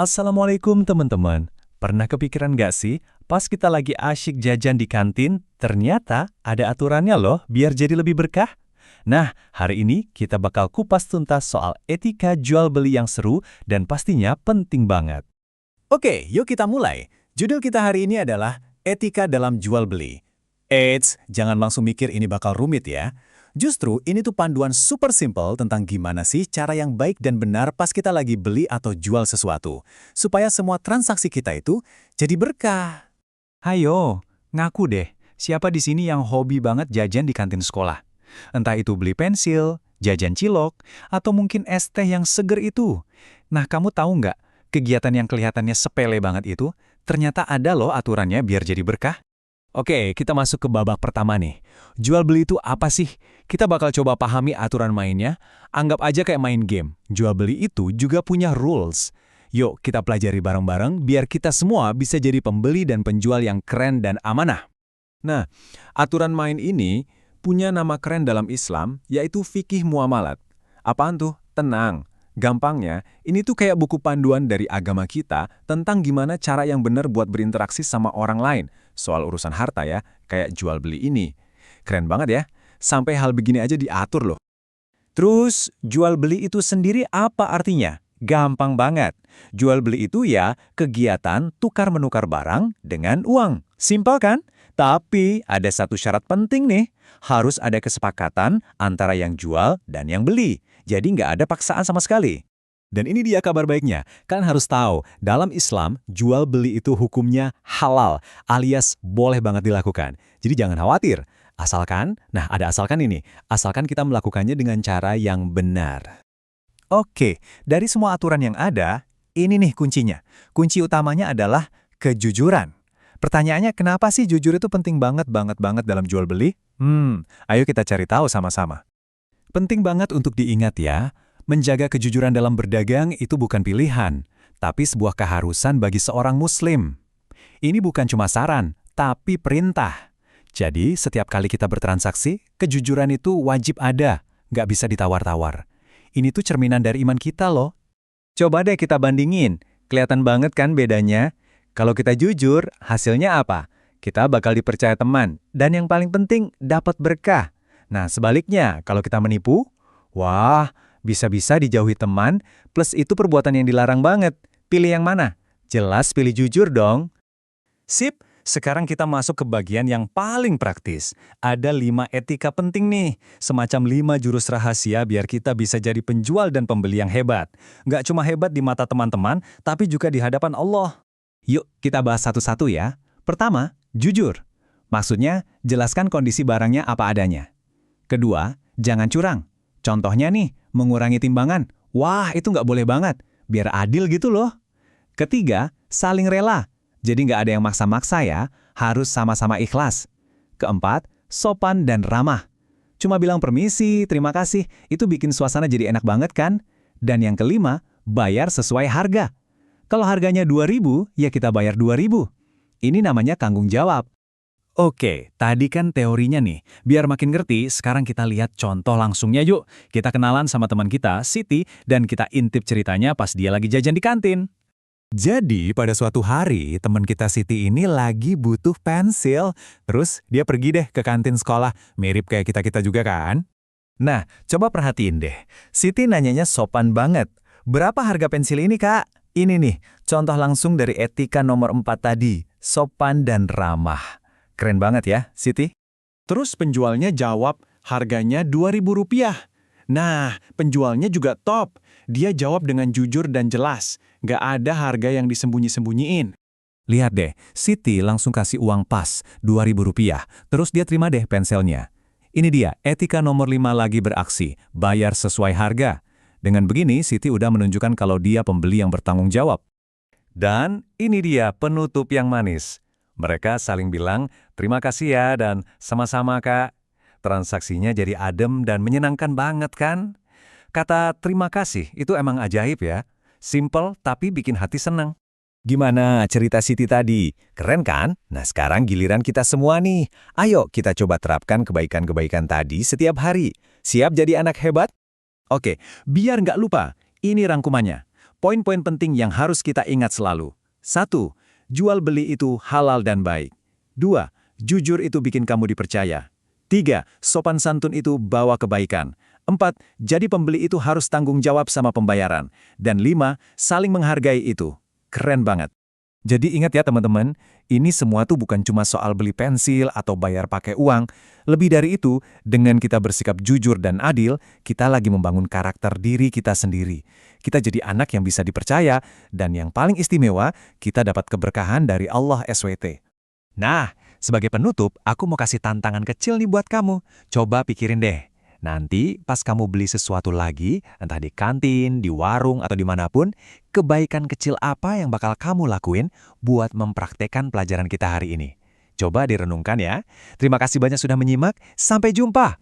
Assalamualaikum teman-teman. Pernah kepikiran gak sih, pas kita lagi asyik jajan di kantin, ternyata ada aturannya loh biar jadi lebih berkah? Nah, hari ini kita bakal kupas tuntas soal etika jual beli yang seru dan pastinya penting banget. Oke, yuk kita mulai. Judul kita hari ini adalah Etika dalam Jual Beli. Eits, jangan langsung mikir ini bakal rumit ya. Justru ini tuh panduan super simple tentang gimana sih cara yang baik dan benar pas kita lagi beli atau jual sesuatu. Supaya semua transaksi kita itu jadi berkah. Hayo, ngaku deh, siapa di sini yang hobi banget jajan di kantin sekolah? Entah itu beli pensil, jajan cilok, atau mungkin es teh yang seger itu. Nah, kamu tahu nggak, kegiatan yang kelihatannya sepele banget itu, ternyata ada loh aturannya biar jadi berkah? Oke, kita masuk ke babak pertama nih. Jual beli itu apa sih? Kita bakal coba pahami aturan mainnya. Anggap aja kayak main game. Jual beli itu juga punya rules. Yuk, kita pelajari bareng-bareng biar kita semua bisa jadi pembeli dan penjual yang keren dan amanah. Nah, aturan main ini punya nama keren dalam Islam, yaitu fikih muamalat. Apaan tuh? Tenang. Gampangnya, ini tuh kayak buku panduan dari agama kita tentang gimana cara yang benar buat berinteraksi sama orang lain. Soal urusan harta ya, kayak jual beli ini. Keren banget ya, sampai hal begini aja diatur loh. Terus, jual beli itu sendiri apa artinya? Gampang banget. Jual beli itu ya kegiatan tukar-menukar barang dengan uang. Simpel kan? Tapi ada satu syarat penting nih. Harus ada kesepakatan antara yang jual dan yang beli. Jadi nggak ada paksaan sama sekali. Dan ini dia kabar baiknya. Kalian harus tahu, dalam Islam, jual beli itu hukumnya halal, alias boleh banget dilakukan. Jadi jangan khawatir. Asalkan, nah ada asalkan ini, asalkan kita melakukannya dengan cara yang benar. Oke, dari semua aturan yang ada, ini nih kuncinya. Kunci utamanya adalah kejujuran. Pertanyaannya, kenapa sih jujur itu penting banget dalam jual beli? Ayo kita cari tahu sama-sama. Penting banget untuk diingat ya, menjaga kejujuran dalam berdagang itu bukan pilihan, tapi sebuah keharusan bagi seorang muslim. Ini bukan cuma saran, tapi perintah. Jadi, setiap kali kita bertransaksi, kejujuran itu wajib ada, nggak bisa ditawar-tawar. Ini tuh cerminan dari iman kita loh. Coba deh kita bandingin, kelihatan banget kan bedanya? Kalau kita jujur, hasilnya apa? Kita bakal dipercaya teman, dan yang paling penting, dapat berkah. Nah, sebaliknya, kalau kita menipu, wah, bisa-bisa dijauhi teman, plus itu perbuatan yang dilarang banget. Pilih yang mana? Jelas pilih jujur dong. Sip, sekarang kita masuk ke bagian yang paling praktis. Ada 5 etika penting nih, semacam 5 jurus rahasia biar kita bisa jadi penjual dan pembeli yang hebat. Nggak cuma hebat di mata teman-teman, tapi juga di hadapan Allah. Yuk, kita bahas satu-satu ya. Pertama, jujur. Maksudnya, jelaskan kondisi barangnya apa adanya. Kedua, jangan curang. Contohnya nih, mengurangi timbangan. Wah, itu nggak boleh banget. Biar adil gitu loh. Ketiga, saling rela. Jadi nggak ada yang maksa-maksa ya, harus sama-sama ikhlas. Keempat, sopan dan ramah. Cuma bilang permisi, terima kasih, itu bikin suasana jadi enak banget kan? Dan yang kelima, bayar sesuai harga. Kalau harganya 2.000, ya kita bayar 2.000. Ini namanya tanggung jawab. Oke, tadi kan teorinya nih. Biar makin ngerti, sekarang kita lihat contoh langsungnya yuk. Kita kenalan sama teman kita, Siti, dan kita intip ceritanya pas dia lagi jajan di kantin. Jadi, pada suatu hari, teman kita Siti ini lagi butuh pensil. Terus, dia pergi deh ke kantin sekolah. Mirip kayak kita-kita juga kan? Nah, coba perhatiin deh. Siti nanyanya sopan banget. Berapa harga pensil ini, Kak? Ini nih, contoh langsung dari etika nomor 4 tadi. Sopan dan ramah. Keren banget ya, Siti? Terus penjualnya jawab, harganya Rp2.000. Nah, penjualnya juga top. Dia jawab dengan jujur dan jelas. Nggak ada harga yang disembunyi-sembunyiin. Lihat deh, Siti langsung kasih uang pas, Rp2.000. Terus dia terima deh pensilnya. Ini dia, etika nomor 5 lagi beraksi, bayar sesuai harga. Dengan begini, Siti udah menunjukkan kalau dia pembeli yang bertanggung jawab. Dan ini dia penutup yang manis. Mereka saling bilang, terima kasih ya dan sama-sama Kak. Transaksinya jadi adem dan menyenangkan banget kan? Kata terima kasih itu emang ajaib ya. Simple tapi bikin hati seneng. Gimana cerita Siti tadi? Keren kan? Nah sekarang giliran kita semua nih. Ayo kita coba terapkan kebaikan-kebaikan tadi setiap hari. Siap jadi anak hebat? Oke, biar nggak lupa, ini rangkumannya. Poin-poin penting yang harus kita ingat selalu. 1. Jual beli itu halal dan baik. 2. Jujur itu bikin kamu dipercaya. 3. Sopan santun itu bawa kebaikan. 4. Jadi pembeli itu harus tanggung jawab sama pembayaran. Dan 5. Saling menghargai itu. Keren banget. Jadi ingat ya teman-teman, ini semua tuh bukan cuma soal beli pensil atau bayar pakai uang. Lebih dari itu, dengan kita bersikap jujur dan adil, kita lagi membangun karakter diri kita sendiri. Kita jadi anak yang bisa dipercaya, dan yang paling istimewa, kita dapat keberkahan dari Allah SWT. Nah, sebagai penutup, aku mau kasih tantangan kecil nih buat kamu. Coba pikirin deh. Nanti pas kamu beli sesuatu lagi, entah di kantin, di warung, atau dimanapun, kebaikan kecil apa yang bakal kamu lakuin buat mempraktekkan pelajaran kita hari ini? Coba direnungkan ya. Terima kasih banyak sudah menyimak. Sampai jumpa!